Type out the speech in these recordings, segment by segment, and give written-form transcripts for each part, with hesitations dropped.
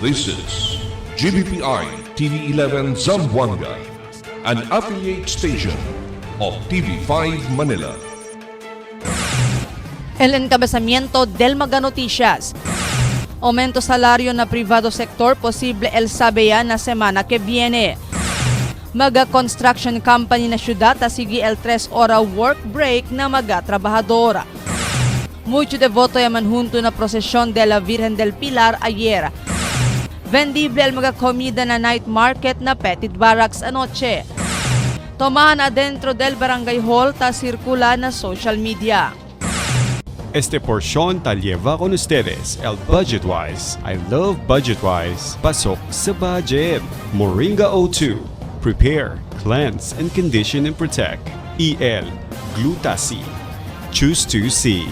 This is GBPI TV11 Zamboanga, an affiliate station of TV5 Manila. El encabezamiento del Maga Noticias. Aumento salario na privado sector posible el sabeya na semana que viene. Maga construction company na syudad asigi el 3-ora work break na maga trabajadora. Mucho devoto yaman junto na prosesyon de la Virgen del Pilar ayer. Vendible el mga comida na night market na Petit Barracks anoche. Tomahan adentro del barangay hall ta sirkula na social media. Este porción ta lleva con ustedes el Budgetwise. I love Budgetwise. Pasok sa budget. Moringa O2. Prepare, cleanse, and condition and protect. EL. Glutacy. Choose 2C.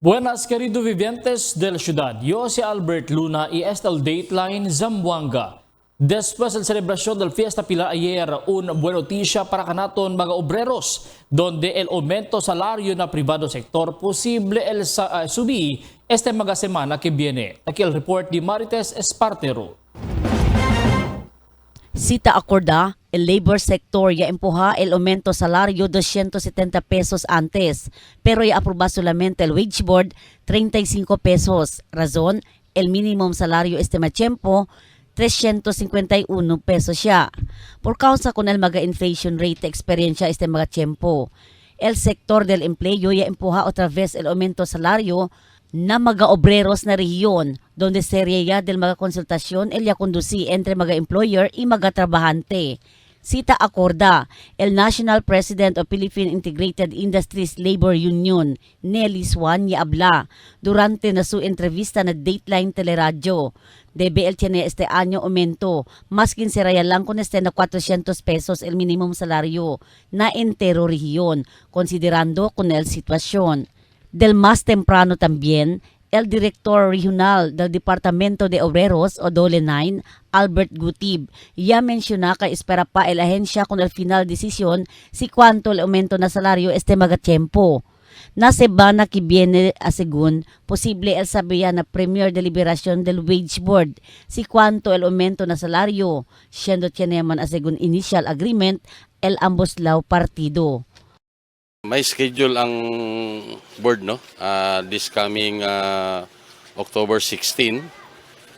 Buenas queridos vivientes de la ciudad, yo soy Albert Luna y este es el Dateline Zamboanga. Después de la celebración del Fiesta Pilar ayer, una buena noticia para kanaton mga obreros, donde el aumento salario na privado sector posible el subir este mga semana que viene. Aquí el report de Marites Espartero. Cita acorda, el labor sector ya empuja el aumento salario 270 pesos antes, pero ya aproba solamente el wage board 35 pesos. Razón, el minimum salario este tiempo 351 pesos siya. Por causa con el maga inflation rate experiencia este maga tiempo. El sector del empleo ya empuja otra vez el aumento salario na mga obreros na rehiyon, donde seria del mga konsultasyon el ya conduci entre mga employer y mga trabahante. Cita acorda, el National President of Philippine Integrated Industries Labor Union, Nelly Swan, ya habla durante na su entrevista na Dateline Teleradyo. Debe el tiene este año aumento, maskin seraya lang con este na 400 pesos el minimum salario na entero rehiyon, considerando con el sitwasyon. Del más temprano también, el director regional del Departamento de Obreros o DOLE 9, Albert Gutib, ya menciona que espera pa el ahensya con el final decisión si cuánto el aumento na salario este magatiempo. Na semana que viene, asegun, posible el sabiya na premier deliberación del wage board si cuánto el aumento na salario, siendo tiene man asegun initial agreement el ambos law partido. May schedule ang board, no? This coming October 16.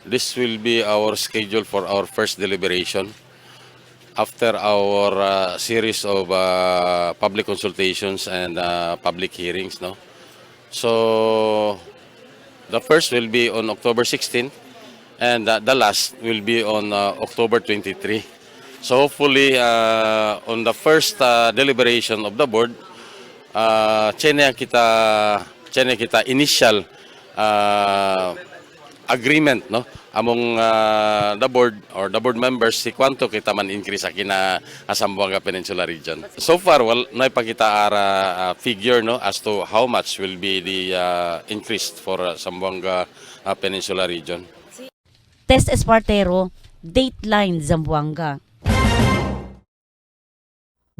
This will be our schedule for our first deliberation after our series of public consultations and public hearings, no? So the first will be on October 16 and the last will be on October 23. So hopefully on the first deliberation of the board, chene kita initial agreement, no, among the board or the board members si kwanto kita man increase akina Zamboanga Peninsula region. So far nay pa kita ara figure, no, as to how much will be the increase for Zamboanga Peninsula region. Test Espartero, Dateline Zamboanga.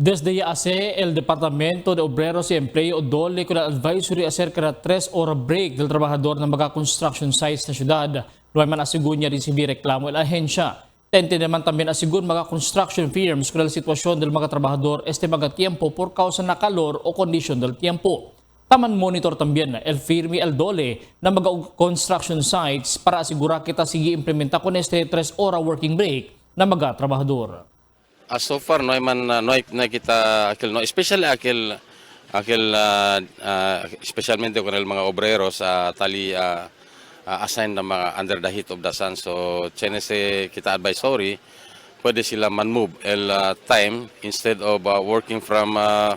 Desde ya hace el Departamento de Obreros y Empleo DOLE con la advisory acerca de 3-hora break del trabajador ng mga construction sites na syudad. Luay man asigun niya rin si reklamo el ahensya. Tente naman también asigun mga construction firms con la sitwasyon del mga trabajador este mga tiempo por causa na calor o kondisyon del tiempo. Taman monitor también el firme el DOLE na mga construction sites para asigura kita sige implementa con este 3-hora working break na mga trabajador. So far no kita akil, no, especially akil especialmente con el mga obreros tali assigned na mga under the heat of the sun. So chenese kita advisory pwede sila man-move el time instead of working from I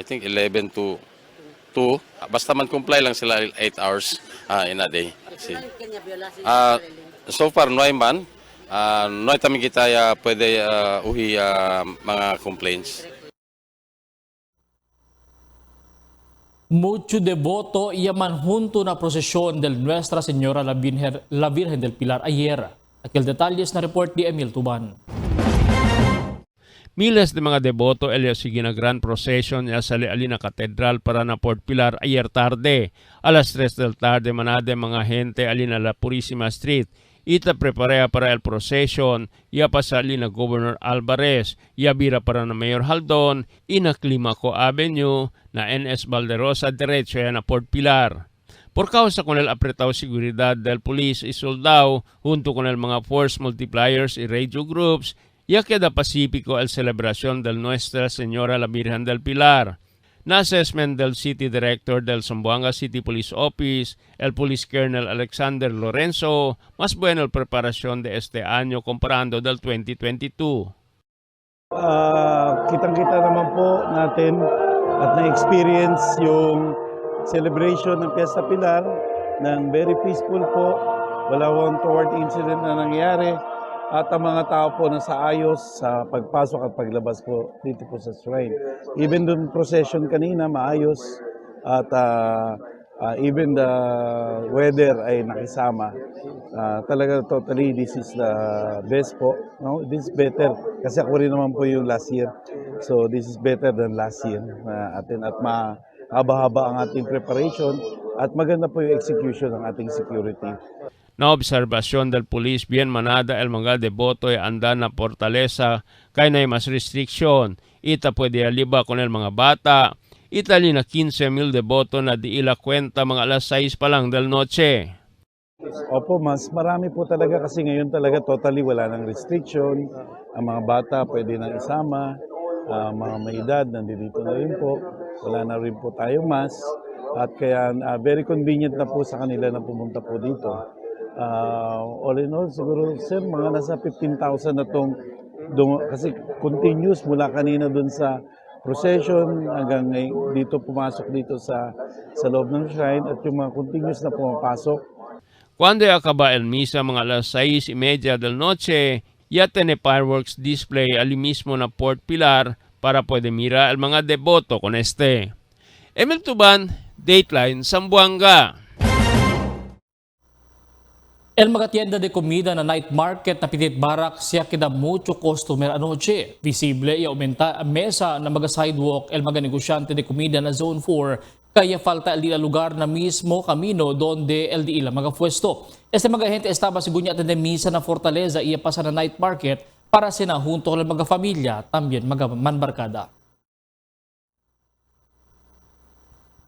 think 11 to 2. Basta man comply lang sila 8 hours in a day. So far, no man. No kami kita pwede uhi mga complaints. Mucho devoto yaman junto na prosesyon del Nuestra Señora la Virgen del Pilar ayer. Aquel detalles na report ni Emil Tuban. Miles de mga deboto ellos siguen a gran procession sa Alina Catedral para na Port Pilar ayer tarde. A las 3 del tarde manade mga gente alina la Purísima Street. Ita preparea para el procession, ya pasali na Governor Alvarez, ya bira para na Mayor Haldon, ina Climaco Avenue, na NS Valderosa, diretso na Port Pilar. Por causa con el apretado seguridad del police y soldado, junto con el mga force multipliers y radio groups, ya queda pacífico el celebración del Nuestra Señora la Virgen del Pilar. Na-assessment del City Director del Zamboanga City Police Office, el Police Colonel Alexander Lorenzo, más buena la preparación de este año comparando del 2022. Kitang-kita naman po natin at na-experience yung celebration ng Fiesta Pilar ng very peaceful po. Wala akong toward incident na nangyari. At ang mga tao po nasa ayos sa pagpasok at paglabas po dito po sa shrine. Even dun procession kanina, maayos. At even the weather ay nakisama. Talaga totally this is the best po. No? This is better. Kasi ako rin naman po yung last year. So this is better than last year. At mahaba-haba ang ating preparation. At maganda po yung execution ng ating security. Na observasyon del police bien manada el mga deboto e anda na fortaleza kay na mas restriksyon. Ita pwede aliba con el mga bata. Itali na 15,000 deboto na di ila kwenta mga alas 6 pa lang del noche. Opo, mas marami po talaga kasi ngayon talaga totally wala ng restriction. Ang mga bata pwede nang isama. Mga may edad nandito na rin po. Wala na rin po tayong mask. At kaya very convenient na po sa kanila na pumunta po dito. All in all, siguro sir, mga nasa 15,000 na itong, kasi continuous mula kanina dun sa procession hanggang dito pumasok dito sa loob ng shrine at yung mga continuous na pumapasok. Cuando acaba el misa mga alas 6:30 del noche, ya tiene fireworks display ali mismo na Port Pilar para pwede mira el mga deboto con este. Emil Tuban, Dateline, Zamboanga. El mga tienda de comida na night market na Petit Barak siya queda mucho customer anoche. Visible y aumenta ang mesa na mga sidewalk el mga negosyante de comida na Zone 4 kaya falta el lugar na mismo camino donde el di ila mga puesto. Este mga gente estaba sigunya at misa na Fortaleza iya pasa na night market para sina junto con mga familia tambien mga manbarkada.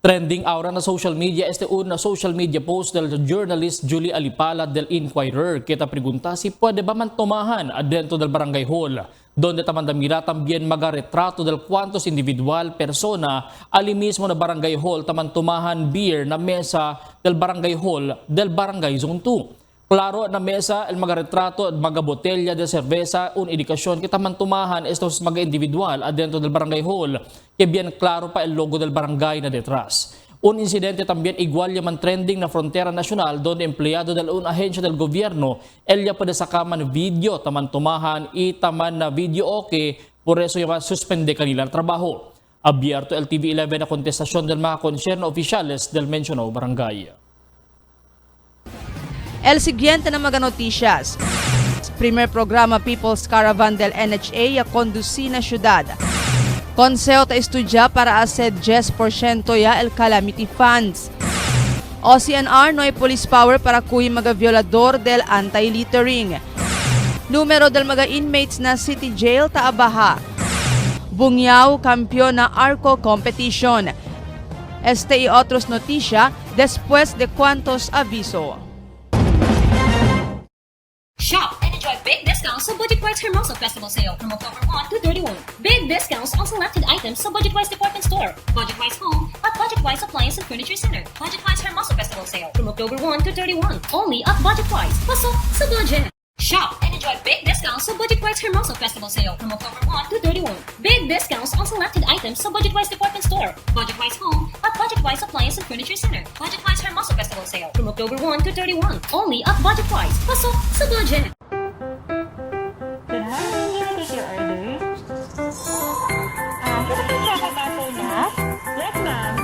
Trending ahora na social media una social media post del journalist Julie Alipala del Inquirer. Kita pregunta si pwede ba man tumahan adentro del barangay hall. Donde tamandamira tambien magaretrato del cuantos individual persona ali mismo na barangay hall taman tumahan beer na mesa del barangay hall del barangay zone 2. Klaro na mesa el mga retrato at mga botelya de cerveza un indikasyon kita man tumahan estos mga individual adentro del barangay hall que bien klaro pa el logo del barangay na detrás. Un incidente también igual yaman trending na frontera nacional donde empleyado del un ahensya del gobierno elya pa sakaman video taman tumahan itaman na video okay por eso yaman suspende kanilang trabaho. Abierto el TV11 na kontestasyon del mga concerned oficiales del mencionado barangay. El siguiente na mga noticias. Primer programa People's Caravan del NHA a conduci na syudad. Consejo ta estudya para hacer 10% ya el calamity funds. OCNR no hay police power para kuhi mga violador del anti-littering. Numero del mga inmates na city jail ta abaha. Bungyao kampiyon na ARCO competition. Este y otros noticia después de cuantos aviso. Shop and enjoy big discounts sa Budget Wise Hermoso Festival Sale from October 1 to 31. Big discounts on selected items sa Budget Wise Department Store, Budget Wise Home, at Budget Wise Appliance and Furniture Center. Budget Wise Hermoso Festival Sale from October 1 to 31. Only at Budget Wise. Pasok sa budget. Shop and enjoy big discounts discounts sa Budget Wise Hermoso Festival Sale from October 1 to 31. Big discounts on selected items sa Budget Wise Department Store, Budget Wise Home, at Budget Wise Appliance and Furniture Center. Budget Wise Hermoso Festival Sale from October 1 to 31. Only at Budget Wise. Pasok sa budget! Can you take your order? Can you check about na? Yes, ma'am.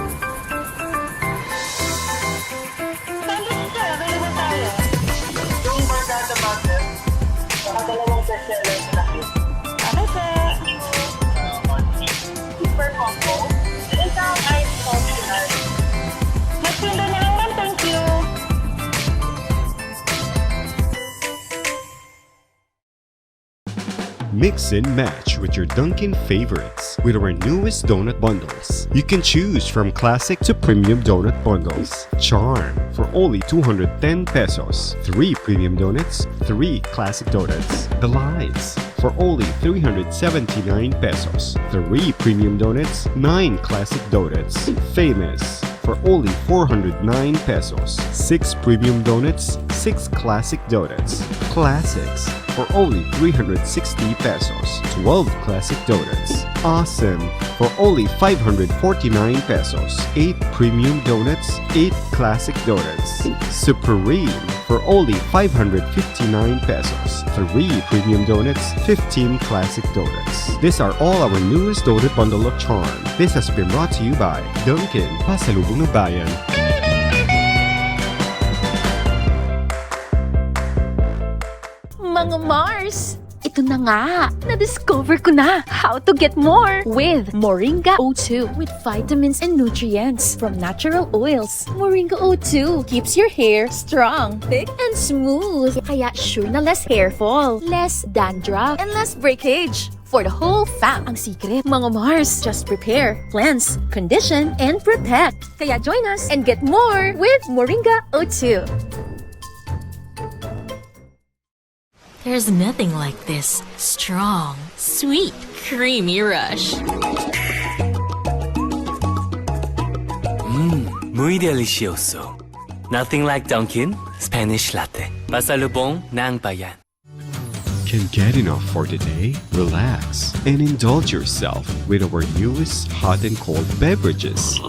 Sandwich sir, available tayo. Yung barkada butter, saka dalawang bestseller sa laki. Okay, sir. Super combo. Isang ice coffee ice. Mas pindo na lang, ma'am. Thank you. Mix and match with your Dunkin' favorites with our newest donut bundles. You can choose from classic to premium donut bundles. Charm for only 210 pesos. 3 premium donuts, 3 classic donuts. Delights for only 379 pesos. 3 premium donuts, 9 classic donuts. Famous for only 409 pesos. 6 premium donuts, 6 classic donuts. Classics for only 360 pesos. 12 classic donuts. Awesome for only 549 pesos. 8 premium donuts, 8 classic donuts. Supreme for only 559 pesos. 3 premium donuts, 15 classic donuts. These are all our newest donut bundle of charm. This has been brought to you by Dunkin', Pasalubong ng Bayan. Mga Mars! Ito na nga! Na-discover ko na how to get more with Moringa O2 with vitamins and nutrients from natural oils. Moringa O2 keeps your hair strong, thick, and smooth. Kaya sure na less hair fall, less dandruff, and less breakage. For the whole fam, ang secret, mga Mars, just prepare, cleanse, condition, and protect. Kaya join us and get more with Moringa O2. There's nothing like this strong, sweet, creamy rush. Muy delicioso. Nothing like Dunkin' Spanish Latte. Pasalubong ng Bayan. Can't get enough for today? Relax and indulge yourself with our newest hot and cold beverages.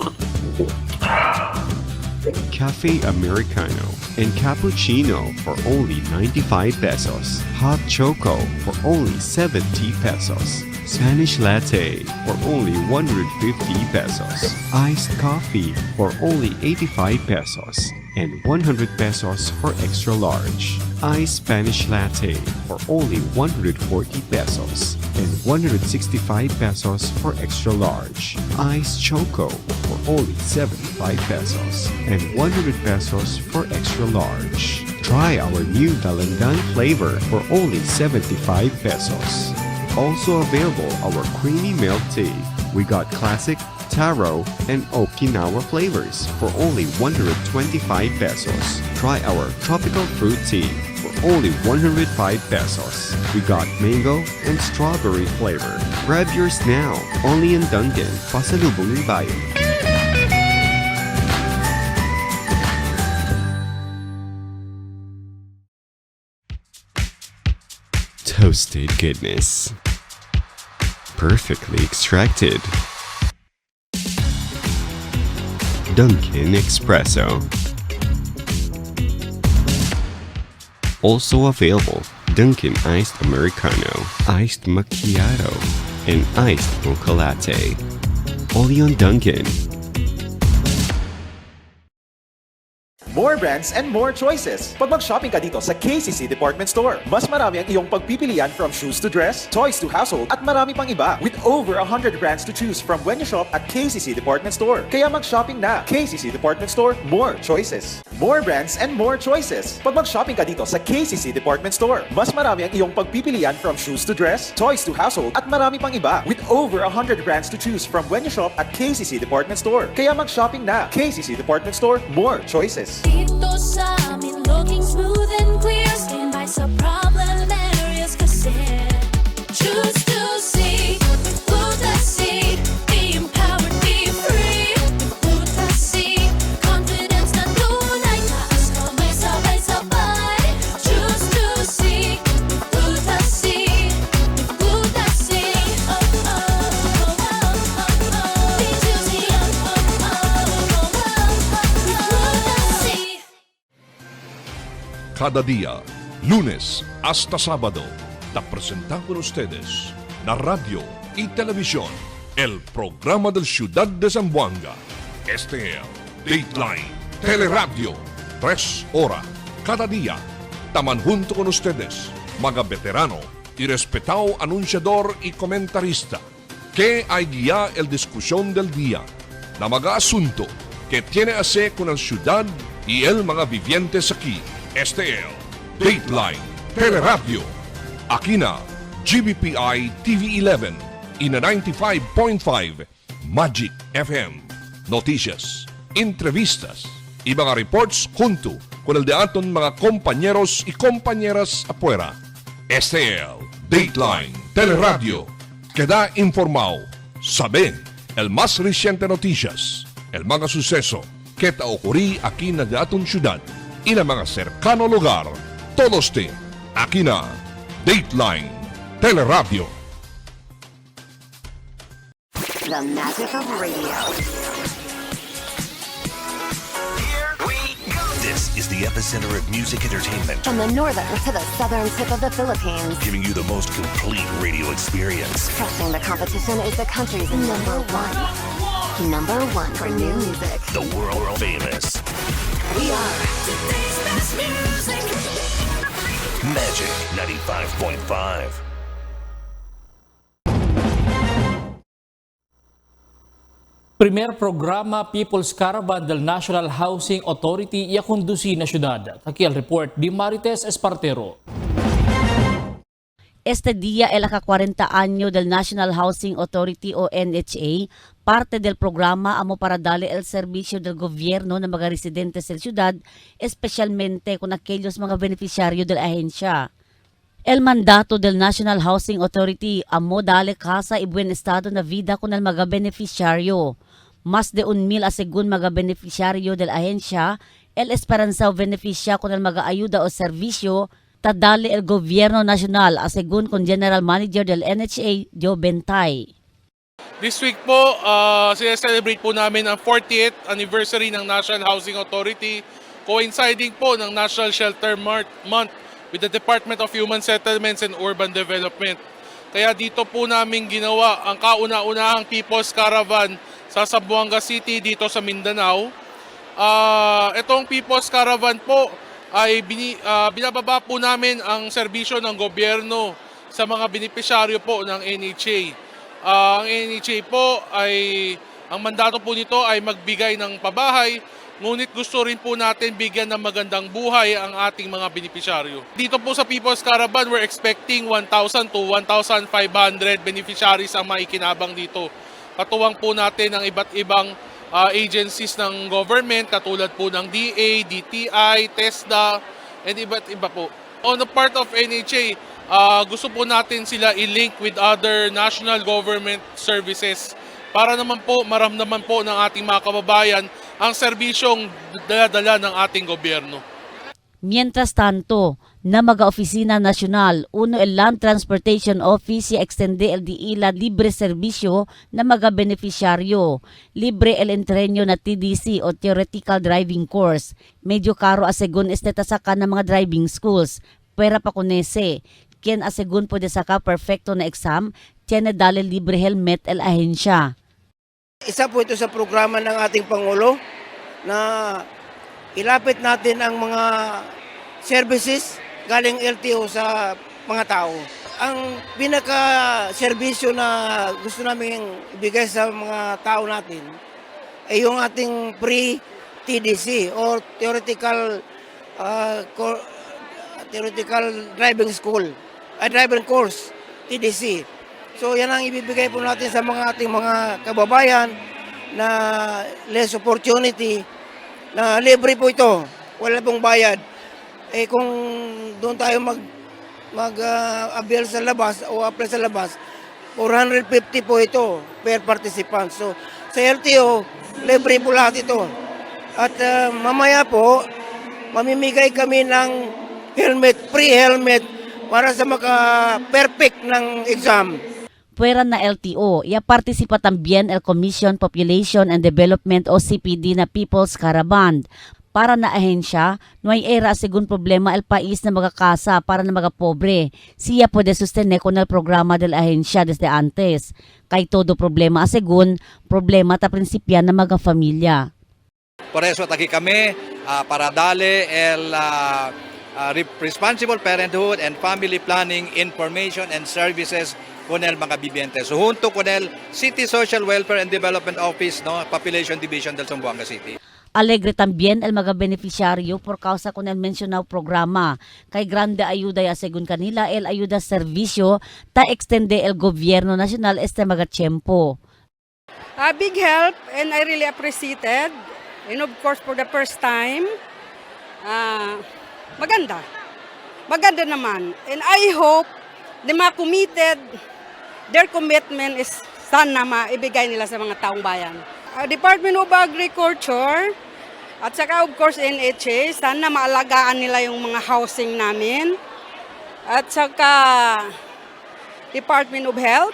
Cafe Americano and Cappuccino for only 95 pesos. Hot Choco for only 70 pesos. Spanish Latte for only 150 pesos. Iced Coffee for only 85 pesos. And 100 pesos for extra large. Iced Spanish Latte for only 140 pesos. And 165 pesos for extra large. Iced Choco for only 75 pesos. And 100 pesos for extra large. Try our new Dalandan flavor for only 75 pesos. Also available our creamy milk tea. We got classic, taro, and Okinawa flavors for only 125 pesos. Try our tropical fruit tea for only 105 pesos. We got mango and strawberry flavor. Grab yours now, only in Dunkin', Pasalubong ng Bayan. Toasted goodness. Perfectly extracted. Dunkin' Espresso. Also available, Dunkin' Iced Americano, Iced Macchiato, and Iced Mocha Latte. Only on Dunkin'. More brands and more choices. Pag mag-shopping ka dito sa KCC Department Store, mas marami ang iyong pagpipilian from shoes to dress, toys to household, at marami pang iba. With over 100 brands to choose from when you shop at KCC Department Store. Kaya mag-shopping na. KCC Department Store, more choices. More brands and more choices. Pag mag-shopping ka dito sa KCC Department Store, mas marami ang iyong pagpipilian from shoes to dress, toys to household, at marami pang iba. With over 100 brands to choose from when you shop at KCC Department Store. Kaya mag-shopping na. KCC Department Store, more choices. Dito sa amin, looking smooth and clear. Stand by sa problem areas kasi choose to see. Buta-seed, be empowered, be free. Buta-seed, confidence na tunay. Taas kamay, sabay-sabay. Choose to see. Buta-seed. cada día, lunes hasta sábado. Te presentan con ustedes la radio y televisión, el programa del Ciudad de Zamboanga. Este es Dateline Teleradio, 3 horas cada día. Taman junto con ustedes, mga veterano y respetado anunciador y comentarista, que hay guía el discusión del día, na mga asunto que tiene a ver con la ciudad y el mga vivientes aquí. Este es Dateline Teleradio. Aquí na GBPI TV11 y na 95.5 Magic FM. Noticias, entrevistas y mga reports junto con el de aton mga compañeros y compañeras afuera. Este es Dateline Teleradio. Queda informado, sabe el más reciente noticias, el mga suceso que te ocurrí aquí na de aton ciudad y na mga cercano lugar. Todos te aquí na Dateline Teleradio. The magic of radio. This is the epicenter of music entertainment. From the northern to the southern tip of the Philippines. Giving you the most complete radio experience. Crushing the competition is the country's number one. Number one for new music. The world famous. We are today's best music. Magic 95.5. Primer programa People's Caravan del National Housing Authority y conduci na syudad. Aquí el report di Marites Espartero. Este día el 40 año del National Housing Authority o NHA, parte del programa amo para darle el servicio del gobierno ng mga residentes sa syudad, especialmente con aquellos mga beneficiaryo del ahensya. El mandato del National Housing Authority amo dale casa y buen estado na vida con el mga beneficiaryo. Mas de 1,000 asegun mga beneficiaryo del ahensya, el esperanza o beneficia con el mga ayuda o servisyo, tadali el Gobierno Nacional asegun con General Manager del NHA, Joe Bentay. This week po, sineselebrate po namin ang 40th anniversary ng National Housing Authority, coinciding po ng National Shelter Month with the Department of Human Settlements and Urban Development. Kaya dito po namin ginawa ang kauna-unahang People's Caravan sa Zamboanga City dito sa Mindanao. Itong People's Caravan po ay binababa po namin ang serbisyo ng gobyerno sa mga benepisyaryo po ng NHA. Ang NHA po ay, ang mandato po nito ay magbigay ng pabahay, ngunit gusto rin po natin bigyan ng magandang buhay ang ating mga benepisyaryo. Dito po sa People's Caravan, we're expecting 1,000 to 1,500 beneficiaries ang maikinabang dito. Katuwang po natin ang iba't ibang agencies ng government katulad po ng DA, DTI, TESDA, and iba't iba po. On the part of NHA, gusto po natin sila i-link with other national government services para naman po maramdaman po ng ating mga kababayan ang serbisyong dala-dala ng ating gobyerno. Mientras tanto, na mga-opisina nasyonal, uno el Land Transportation Office y extende el diila libre serbisyo na mga beneficiaryo. Libre el entrenyo na TDC o Theoretical Driving Course. Medyo karo asegun estetasaka ng mga driving schools. Pwera pa kunese, kien asegun pwede saka perfecto na exam, tiene dale libre helmet el ahensya. Isa po ito sa programa ng ating Pangulo na ilapit natin ang mga services galing LTO sa mga tao. Ang pinaka-serbisyo na gusto namin ibigay sa mga tao natin ay yung ating pre-TDC or Theoretical Driving School, Driving Course, TDC. So yan ang ibibigay po natin sa mga ating mga kababayan na less opportunity, na libre po ito, wala pong bayad. Eh kung doon tayo mag-avail sa labas o apply sa labas, 450 po ito per participant. So sa LTO, libre po lahat ito. At mamaya po, mamimigay kami ng helmet, free helmet para sa maka-perfect ng exam. Fuera na LTO, ya participa también el Commission Population and Development o CPD na People's Caravan. para na ahensya, no hay era según problema el país na magakasa para na mga pobre. Siya pwede sustene con el programa del ahensya desde antes. Kay todo problema según problema ta prinsipyan na mga familia. Por eso aquí kami para darle el responsible parenthood and family planning information and services con el mga vivientes. So junto con el City Social Welfare and Development Office, no, Population Division del Zamboanga City. Alegre también el mga beneficiaryo por causa con el mencionado programa. Kay grande ayuda ya según kanila el ayuda servisyo ta extende el gobierno nacional este mga tiempo. A big help and I really appreciated. And of course for the first time, maganda. Maganda naman. And I hope the mga committed, their commitment is sana maibigay nila sa mga taong bayan. Department of Agriculture at saka of course NHA, sana maalagaan nila yung mga housing namin. At saka Department of Health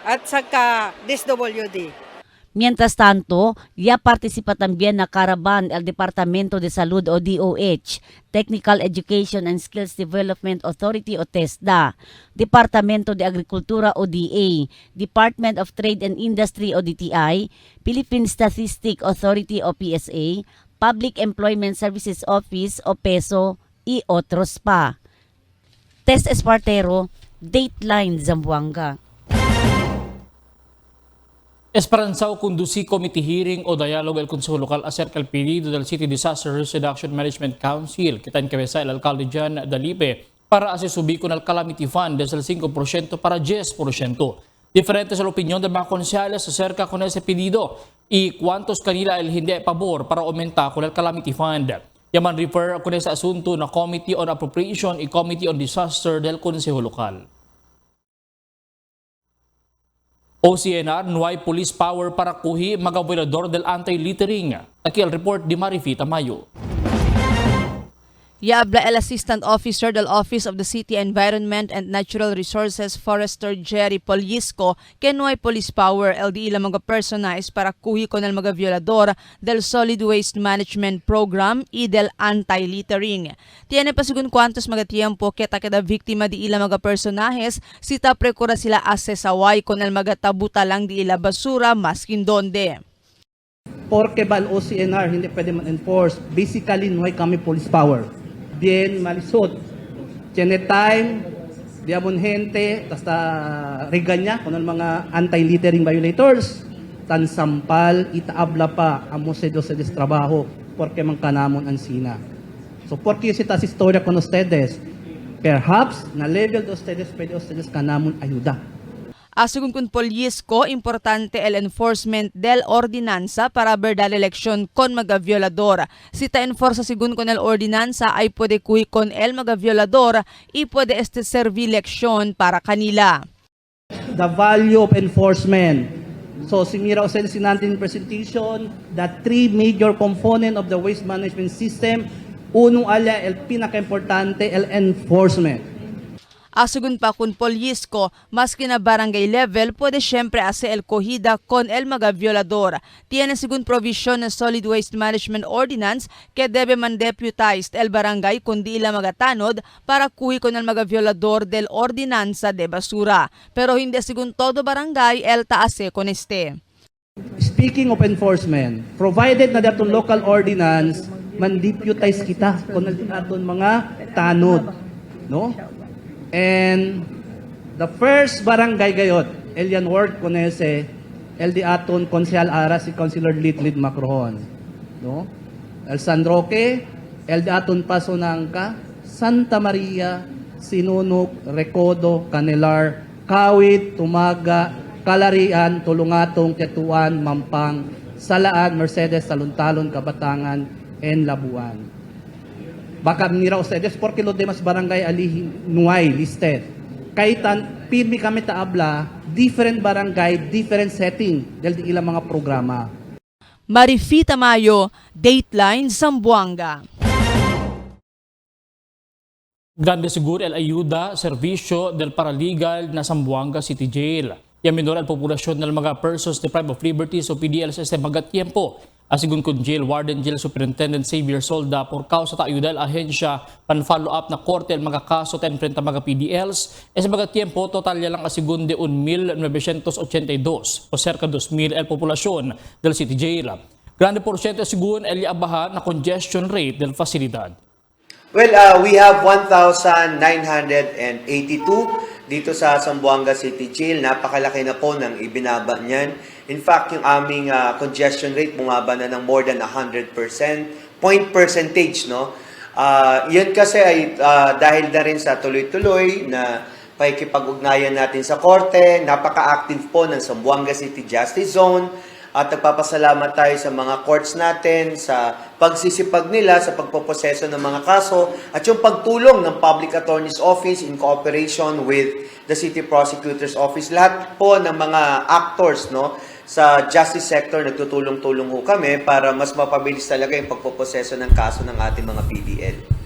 at saka DSWD. Mientras tanto, ya participa también na Caravan el Departamento de Salud o DOH, Technical Education and Skills Development Authority o TESDA, Departamento de Agrikultura o DA, Department of Trade and Industry o DTI, Philippine Statistic Authority o PSA, Public Employment Services Office o PESO, y otros pa. Tess Espartero, Dateline Zamboanga. Esperanzao conduci committee hearing o dialogue el Consejo Local acerca del pedido del City Disaster Risk Reduction Management Council que está encabezado el alcalde Jan Dalipe para asesubir con el Calamity Fund desde el 5% para 10%. Diferentes es la opinión de mga konsehales acerca con ese pedido y cuántos kanila el hindi pabor para aumentar con el Calamity Fund. Yaman refer con ese asunto na Committee on Appropriation y Committee on Disaster del Consejo Local. OCNR nuay police power para kuhi mga violador del anti-littering. Aquí el report di Marifita Mayo. Yabla el Assistant Officer del Office of the City Environment and Natural Resources Forester Jerry Polyisco que no hay police power LDI la mga personaes para kuhi con el mga violador del Solid Waste Management Program y del anti-littering. Tiene pa según cuantos mga tiempo que kada biktima di ila mga personajes sita precura sila asesaway con el mga tabuta lang di ila basura maskin donde. Porque ba ang OCNR hindi pwede man-enforce, basically no hay kami police power. Bien malisod. Tiene time, diamon gente, hasta reganya kung mga anti-littering violators, tan sampal, itaabla pa, amo se do se trabajo, porque man kanamon ang sina. So, porque si tas historia con ustedes, perhaps na level de ustedes, pwede ustedes kanamon ayuda. Según kun Polyisco, importante el enforcement del ordinansa para verdad eleksyon con mga violador. Si ta enforza según con el ordinansa ay pwede kuhi con el mga violador y pwede servir leksyon para kanila. The value of enforcement. So, simira ustedes in natin presentation, the three major component of the waste management system. Unong alya, el pinaka-importante, el enforcement. Según pa kun Polyisco, maski na barangay level, pwede siyempre ase el kohida con el mga violador. Tiene según provision ng Solid Waste Management Ordinance que debe man deputized el barangay kundi ila mga tanod para kuhi con el mga violador del ordinansa de basura. Pero hindi según todo barangay el taase con este. Speaking of enforcement, provided na datong local ordinance, man-deputize kita kung aton mga tanod. No? And the first barangay gayot, Elian Ward Conese, el di aton Konsehal Ara si Councilor Litlid Macrohon. No? El San Roque, el di aton Paso Nangka, Santa Maria, Sinunok, Recodo, Canelar, Kawit, Tumaga, Kalarian, Tulungatong, Tetuan, Mampang, Salaan, Mercedes, Talon-Talon, Kabatangan, and Labuan. Baka nira ustedes porque los demás barangay ali nuay listed. Kaitan pirmi kami taabla different barangay, different setting del ilang mga programa. Marifita Mayo, Dateline Zamboanga. Grande seguro el ayuda servisyo del paralegal na Zamboanga City Jail. Yaminor al populasyon ng mga persons deprived of liberties o PDL sa mga tiempo. Asigun kun Jail Warden Jail Superintendent Xavier Solda por kausa ta ayuda ahensya pan follow up na korte ang mga kaso ten frente mga PDLs sa mga tiempo total lang asigun de 1,982 o cerca 2,000 el populasyon del City Jail. Grande porsyento asigun el abaha na congestion rate del fasilidad. Well, we have 1,982 dito sa Zamboanga City Jail. Napakalaki na po ng ibinaba niyan. In fact, yung aming congestion rate bumaba na ng more than 100%. Point percentage, no? Yan kasi ay dahil na rin sa tuloy-tuloy na pakikipag-ugnayan natin sa korte. Napaka-active po ng Zamboanga City Justice Zone. At nagpapasalamat tayo sa mga courts natin, sa pagsisipag nila, sa pagpoproseso ng mga kaso, at yung pagtulong ng Public Attorney's Office in cooperation with the City Prosecutor's Office. Lahat po ng mga actors, no, sa justice sector, nagtutulong-tulong ho kami para mas mapabilis talaga yung pagpoproseso ng kaso ng ating mga PDL.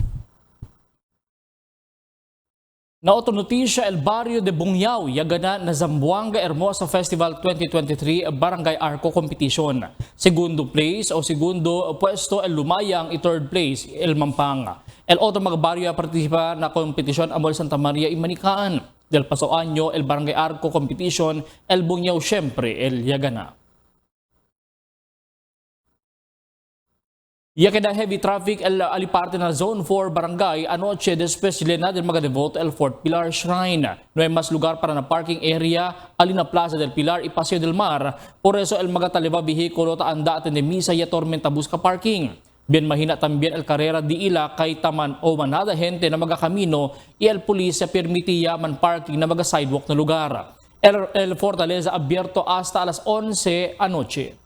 Naotonotisya El Barrio de Bungyao, yagana na Zamboanga Hermosa Festival 2023 Barangay Arco Competition. Segundo place o segundo pwesto El Lumayang, third place El Mampang. El otro mga barrio participa na kompetisyon Amol Santa Maria y Manikaan. Del Paso Año, El Barangay Arco Competition, El Bungyao syempre El Yagana. Ya que heavy traffic el aliparte na Zone 4 Barangay anoche después na del mga devoto el Fort Pilar Shrine. No hay más lugar para na parking area alina Plaza del Pilar y Paseo del Mar. Por eso el mga taleba vehículo taanda at de misa y tormenta busca parking. Bien mahina también el carrera di ila kay taman o manada gente na mga kamino y el pulisya permitiya man parking na mga sidewalk na lugar. El Fortaleza abierto hasta alas 11 anoche.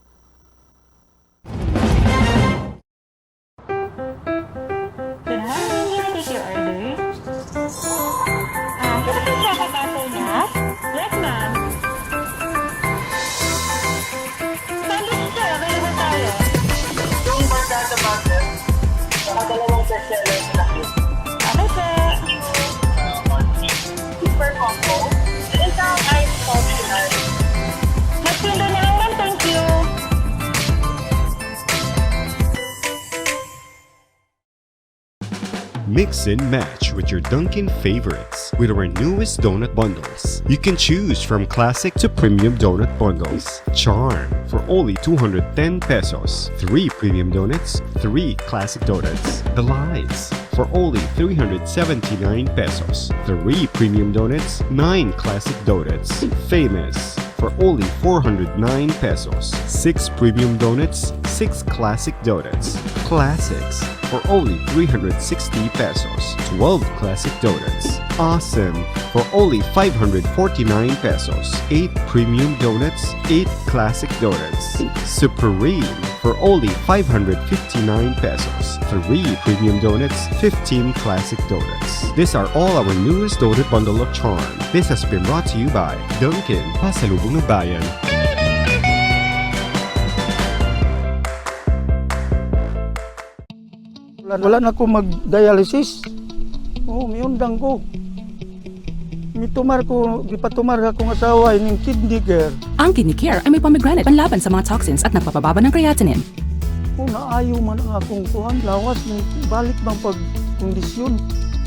Yes, ma'am. Sandwich sir, available tayo. Yung barkada butter, saka dalawang bestseller na cake. Okay, sir. Super combo. Isang ice popular. Magsindo na lang, ma'am. Thank you. Mix and match with your Dunkin' favorites with our newest donut bundles. You can choose from classic to premium donut bundles. Charm for only 210 pesos. 3 premium donuts, 3 classic donuts. Delights for only 379 pesos. 3 premium donuts, 9 classic donuts. Famous for only 409 pesos. 6 premium donuts, 6 classic donuts. Classics for only 360 pesos. 12 classic donuts. Awesome for only 549 pesos. 8 premium donuts, 8 classic donuts. Supreme for only 559 pesos. 3 premium donuts, 15 classic donuts. These are all our newest donut bundle of charm. This has been brought to you by Dunkin', Pasalubong ng Bayan. Wala na ako mag-dialysis. May undang ko. Mitumar ko, gipatumar akong asawa ng kidney care. Ang kidney care ay may pomegranate panlaban sa mga toxins at nagpapababa ng creatinine. Kung naayo man ang akong kuhan, lawas ng balik bang pagkondisyon.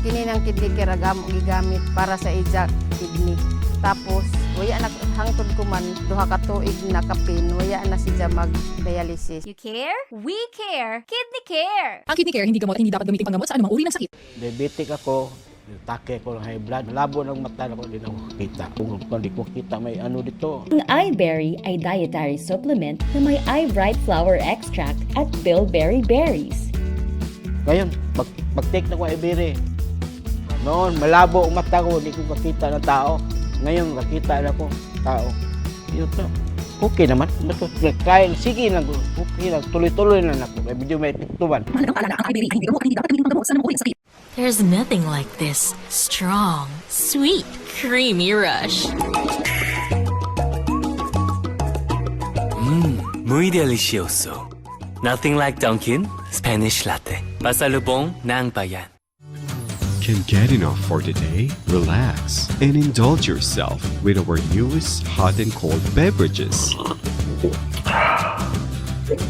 Kini ng kidney care gigamit para sa ijak kidney. Tapos, waya na hangtod ko man, duha ka tuig na kapin, waya na siya mag-dialysis. You care? We care! Kidney Care! Ang kidney care hindi gamot at hindi dapat gamitin panggamot sa anumang uri ng sakit. Diabetic ako, take ko ng high blood, labo ng mata ko, hindi na ako kita. Kung hindi ko kita, may ano dito. Ang iBerry ay dietary supplement na may iBright flower extract at bilberry berries. Ngayon, pag-take na ko iBerry, noon malabo ang mata ko, hindi ko kakita ng tao. Ngayon, nakita na ko tao. Yun to. Okay naman. Kain, sige lang. Okay lang. Tuloy-tuloy na ako. May video may piktuban. There's nothing like this strong, sweet, creamy rush. Muy delicioso. Nothing like Dunkin' Spanish Latte. Pasalubong ng Bayan. Can't get enough for today? Relax and indulge yourself with our newest hot and cold beverages.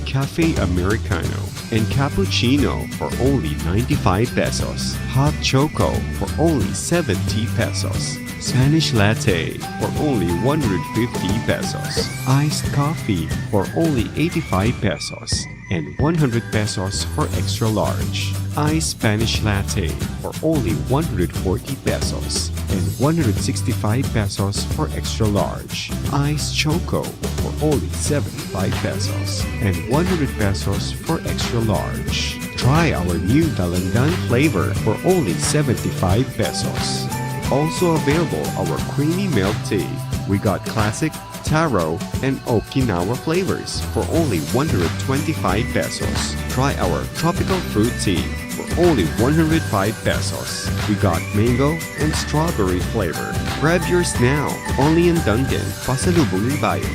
Cafe Americano and Cappuccino for only 95 pesos. Hot Choco for only 70 pesos. Spanish Latte for only 150 pesos. Iced Coffee for only 85 pesos. And 100 pesos for extra large. Iced Spanish Latte for only 140 pesos. And 165 pesos for extra large. Iced Choco for only 75 pesos. And 100 pesos for extra large. Try our new Dalandan flavor for only 75 pesos. Also available our creamy milk tea. We got classic, taro, and Okinawa flavors for only 125 pesos. Try our tropical fruit tea for only 105 pesos. We got mango and strawberry flavor. Grab yours now, only in Dunkin', Pasalubong ng Bayan.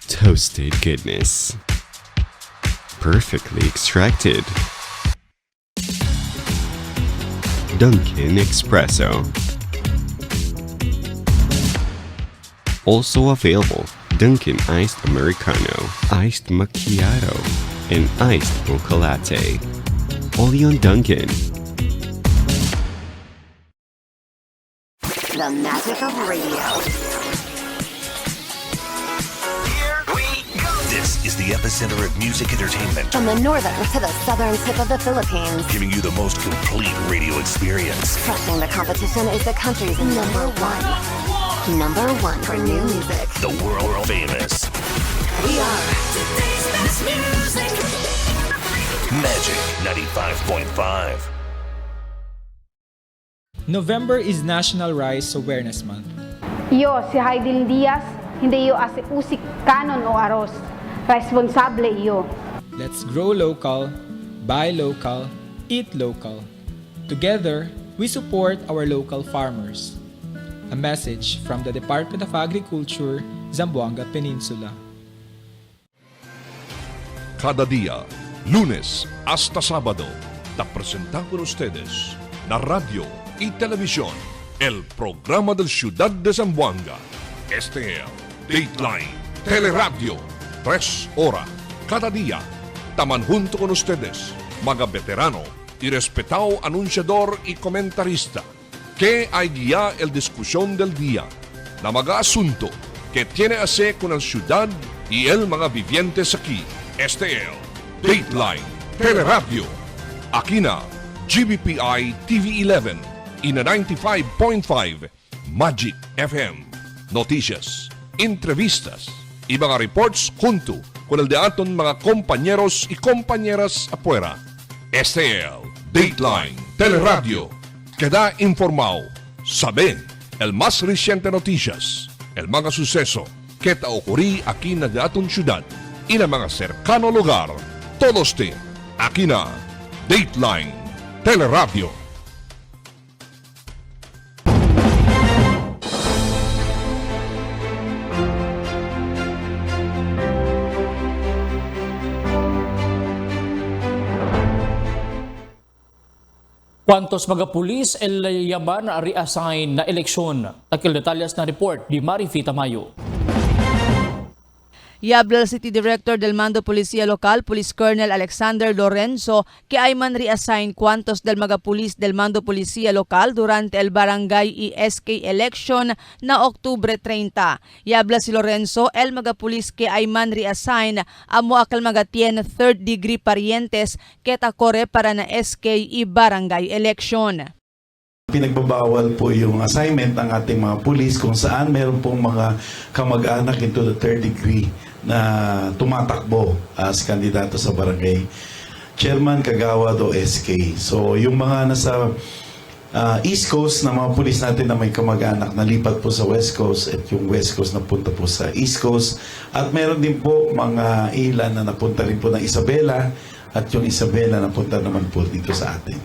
Toasted goodness. Perfectly extracted. Dunkin' Espresso. Also available, Dunkin' Iced Americano, Iced Macchiato, and Iced Mocha Latte. Only on Dunkin'. The magic of radio. This is the epicenter of music entertainment, From the northern to the southern tip of the Philippines. giving you the most complete radio experience. Crushing the competition is the country's number one. Number one for new music. The world famous We are today's best music. Magic 95.5. November is National Rice Awareness Month. Yo, si Haidin Diaz, hindi yo ase usik kanon o aros. Responsable iyo. Let's grow local, buy local, eat local. Together, we support our local farmers. A message from the Department of Agriculture, Zamboanga Peninsula. Cada día, lunes hasta sábado, te presentamos con ustedes la radio y televisión, el programa del Ciudad de Zamboanga. Este es Dateline Teleradio, 3 horas cada día. Taman junto con ustedes, mga veterano y respetado anunciador y comentarista, que hay guía el discusión del día, na mga asunto que tiene a ver con la ciudad y el mga vivientes aquí. Este es Dateline Teleradio. Aquí na GBPI TV11 y na 95.5 Magic FM. Noticias, entrevistas y mga reports junto con el de aton mga compañeros y compañeras afuera. Este es Dateline Teleradio. Queda informado, sabe el más reciente noticias, el mga suceso que te ocurrí aquí na de aton ciudad y na mga cercano lugar. Todos te aquí na Dateline Teleradio. Cuantos mga pulis el yaman reassign na eleksyon. Takil detalyas na report di Marifi Tamayo. Yabla City Director del Mando Policía Local, Police Colonel Alexander Lorenzo, que ay man reassign cuantos del mga pulis del Mando Policía Local durante el Barangay ESK election na Oktubre 30. Yabla si Lorenzo, el mga pulis que ay man reassign amo akal mga tien third degree parientes que takore para na SK i Barangay election. Pinagbabawal po yung assignment ng ating mga pulis kung saan meron pong mga kamag-anak into the third degree na tumatakbo as kandidato sa barangay. Chairman, Kagawad o SK. So yung mga nasa East Coast na mga pulis natin na may kamag-anak na lipat po sa West Coast at yung West Coast na punta po sa East Coast. At meron din po mga ilan na napunta rin po ng Isabela at yung Isabela napunta naman po dito sa atin.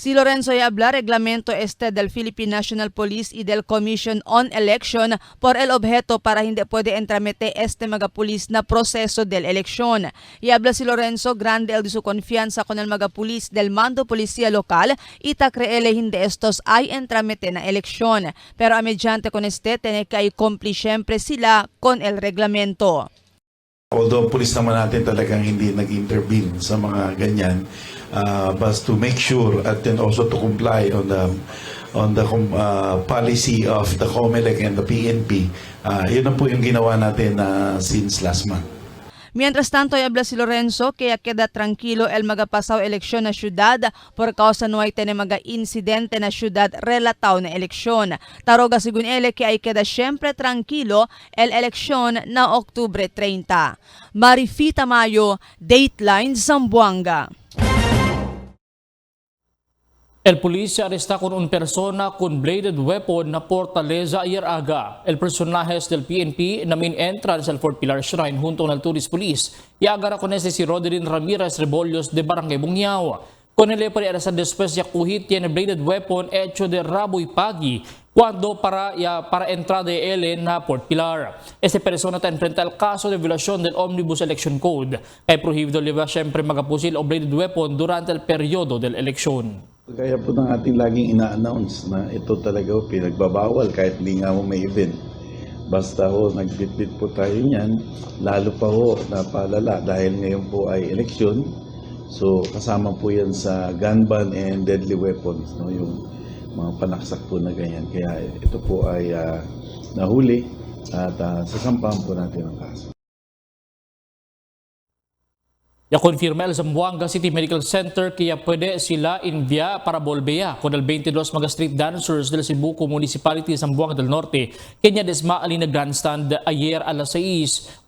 Si Lorenzo Yabla, reglamento del Philippine National Police y del Commission on Election por el objeto para hindi puede entramete mga pulis na proseso del eleksyon. Yabla si Lorenzo, grande el de su confianza con el mga pulis del mando policía local y creele hindi estos ay entramete na eleksyon. Pero mediante con tiene que cumplir siempre sila con el reglamento. Although police naman natin talagang hindi nag-intervene sa mga ganyan, but to make sure at then also to comply on the policy of the COMELEC and the PNP, yun na po yung ginawa natin since last month. Mientras tanto, habla si Lorenzo que queda tranquilo el magapasaw eleksyon na syudad por causa no hay tene mga insidente na syudad relataw na eleksyon. Taroga sigun ele que ay queda siempre tranquilo el eleksyon na Oktubre 30. Marifita Mayo, Dateline Zamboanga. El policía arresta con una persona con bladed weapon na Fortaleza ayer aga. El personajes del PNP na main entrance al Fort Pilar Shrine junto al Tourist Police y agara con si Rodrin Ramirez Rebollos de Barangay Bungyao. Con el para arrestar después ya kuhit tiene bladed weapon hecho de rabo y pagi cuando para entrar de él na Fort Pilar. Este persona está enfrente al caso de violación del Omnibus Election Code. Ay prohibido liba siyempre magapusil o bladed weapon durante el periodo del eleksyon. Kaya po ng ating laging ina-announce na ito talaga po pinagbabawal kahit hindi nga mo may event. Basta ho, nagbitbit po tayo niyan, lalo pa ho napalala dahil ngayon po ay eleksyon. So kasama po yan sa gun ban and deadly weapons, no? Yung mga panaksak po na ganyan. Kaya ito po ay nahuli at sasampahan po natin ang kaso. Ya confirma el Zamboanga City Medical Center que ya puede sila envía para volver con el 22 mga street dancers del Cebuco Municipality Zamboanga del Norte que ya desmaali na grandstand ayer a las 6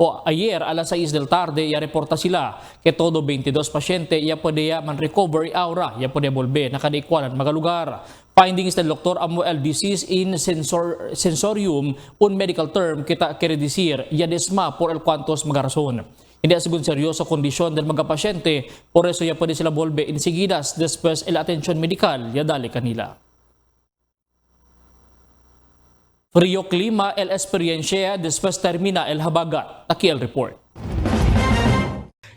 del tarde ya reporta sila que todo 22 pasyente ya puede ya man recover aura ya puede volver na kada ikuanan mga lugar. Findings del Dr. Amuel disease in sensorium, un medical term que quiere decir ya desma por el cuantos mga rason. Hindi asigun seryoso kondisyon del mga pasyente, por eso ya pwede sila volve enseguidas después el atensyon medikal ya dali kanila. Frío clima el experiencia después termina el habagat. Aquí el report.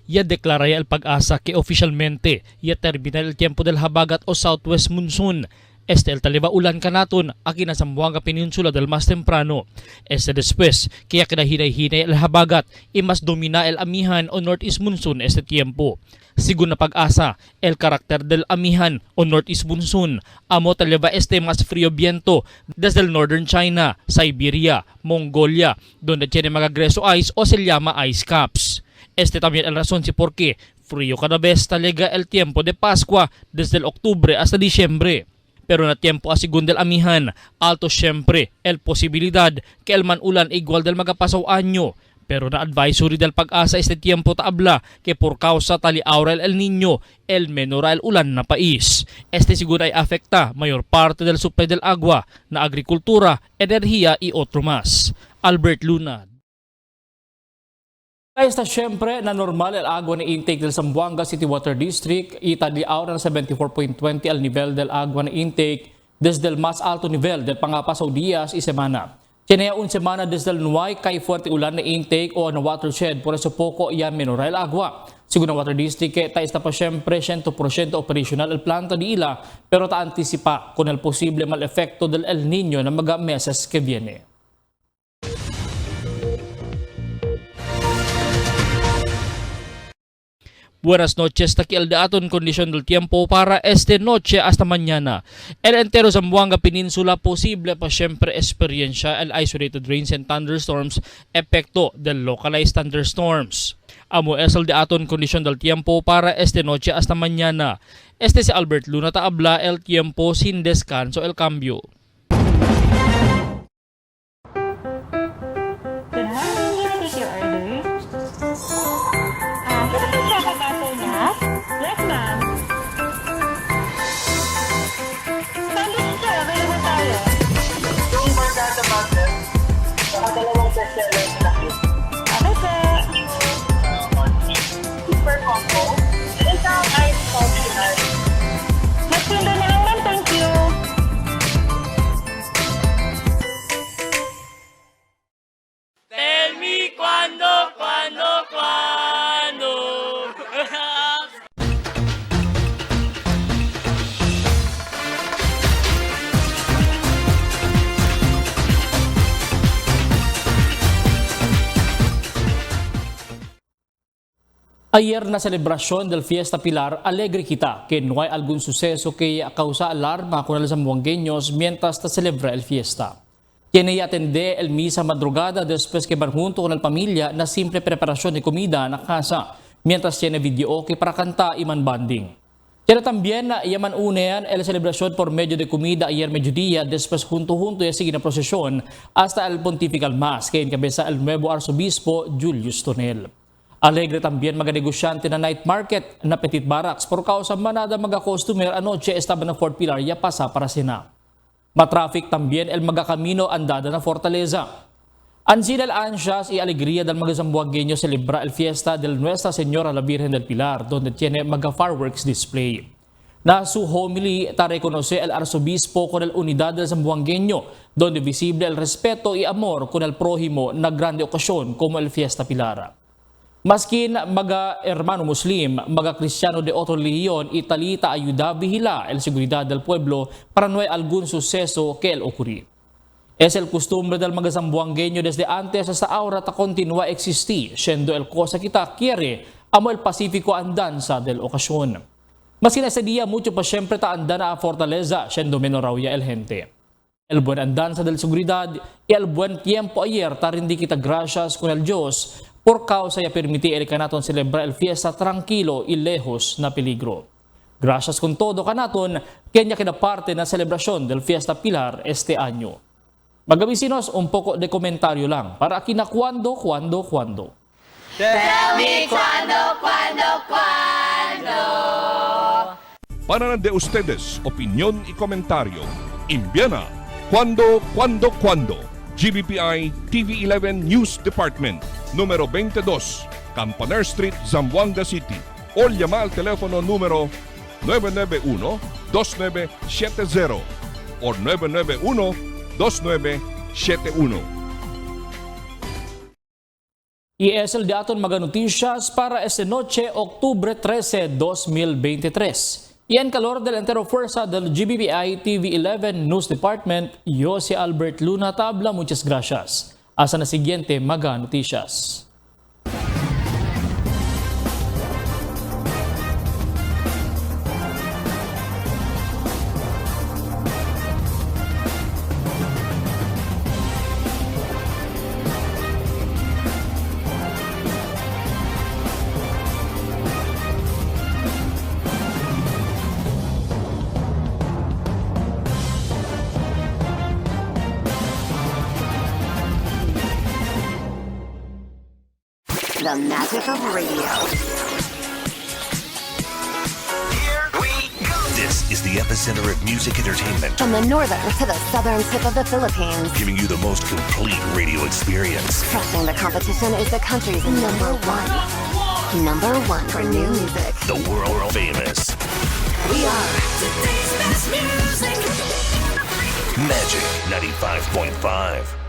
Ya deklara el pag-asa que oficialmente ya termina el tiempo del habagat o southwest monsoon. El taliba ulan kanaton aquí na Zamboanga Peninsula del mas temprano. Después, kaya kinahinay-hinay el habagat y mas domina el amihan o northeast monsoon tiempo. Sigun na pag-asa, el karakter del amihan o northeast monsoon amo taliba mas frío viento desde el northern China, Siberia, Mongolia, donde tiene mga greso ice o se llama ice caps. También el razón si por qué frío cada vez talaga el tiempo de Pascua desde el Octubre hasta Disyembre. Pero na tiempo asigun del amihan, alto siyempre el posibilidad que el manulan igual del magapasaw anyo. Pero na advisory del pag-asa tiempo taabla que por causa tali aura el Niño, el menora el ulan na pais. Siguro ay afekta mayor parte del supply del agua na agrikultura, enerhiya y otro mas. Albert Luna. Kaya está siyempre na normal el agua na intake del Zamboanga City Water District itali ahora na 74.20 al nivel del agua na intake desde el más alto nivel del pangapasaw días y semana. Tiene un semana desde el nuay kay fuerte ulan na intake o na watershed por eso poco ya menora el agua. Según ang Water District, está pa siyempre 100% operational el planta de ila pero ta anticipa con el posible mal efecto del El Niño na mga meses que viene. Buenas noches, takial daton kondisyon del tiempo para esta noche hasta mañana. El entero Zamboanga Peninsula posible pa siempre experiencia el isolated rains and thunderstorms epekto del localized thunderstorms. Amo es el daton kondisyon del tiempo para esta noche hasta mañana. Si Albert Luna taabla el tiempo sin descanso el cambio. Yes, ma'am. Sandwich sir, available tayo. Yung barkada butter, saka dalawang bestseller na laki. Okay, sir. Super combo. Isang ice coffee. Magpunta na Ayer na selebrasyon del Fiesta Pilar, alegre kita que no hay algún suceso que causa alarma con los zamboangueños mientras se celebra el fiesta. Tiene atende el misa madrugada después que van junto con la familia na simple preparación de comida na casa, mientras tiene video que para cantar y man banding. Tiene también yaman unean el celebración por medio de comida ayer mediodía después junto y sigue na procesión hasta el Pontifical Mass que encabeza el nuevo arzobispo Julius Tonel. Alegre también mga negosyante na night market na Petit Barracks por causa manada mga customer anoche estaba na Fort Pilar ya pasa para sina. Matraffic también el mga camino andada na Fortaleza. Ansila el ansias y alegría del mga zamboangueño celebra el fiesta del Nuestra Señora la Virgen del Pilar donde tiene mga fireworks display. Na su homily ta reconoce el arzobispo con el unidad del zamboangueño donde visible el respeto y amor con el prójimo na grande ocasión como el Fiesta Pilar. Maskin mga hermano muslim, mga kristyano de otro religión y talita ayuda vigila el seguridad del pueblo para no hay algún suceso que el ocurrir. Es el costumbre del mga zamboangueño desde antes hasta ahora ta continúa existir, siendo el cosa kita quiere amo el Pacífico andanza del ocasión. Maskin ese día mucho pa siempre ta andana a Fortaleza, siendo menorauya el gente. El buen andanza del seguridad y el buen tiempo ayer ta rindi kita gracias con el Diyos por causa ya permiti el kanaton celebrar el fiesta tranquilo y lejos na peligro. Gracias con todo kanaton, kanya kina parte na celebrasyon del Fiesta Pilar este año. Magabisinos, un poco de komentaryo lang para aquí na cuando. Tell me cuando. Para de ustedes, opinión y comentario. Envíana cuando. GBPI TV11 News Department, número 22, Campaner Street, Zamboanga City. O llama al teléfono número 991-2970 o 991-2971. Y es el dato mga noticias para esta noche, octubre 13, 2023. Y en calor del entero fuerza del GBPI TV11 News Department, yo si Albert Luna Tabla, muchas gracias. Hasta na siguiente mga noticias. The magic of radio. This is the epicenter of music entertainment, From the northern to the southern tip of the Philippines. giving you the most complete radio experience. Crushing the competition is the country's number one. Number one for new music. The world famous We are Magic 95.5.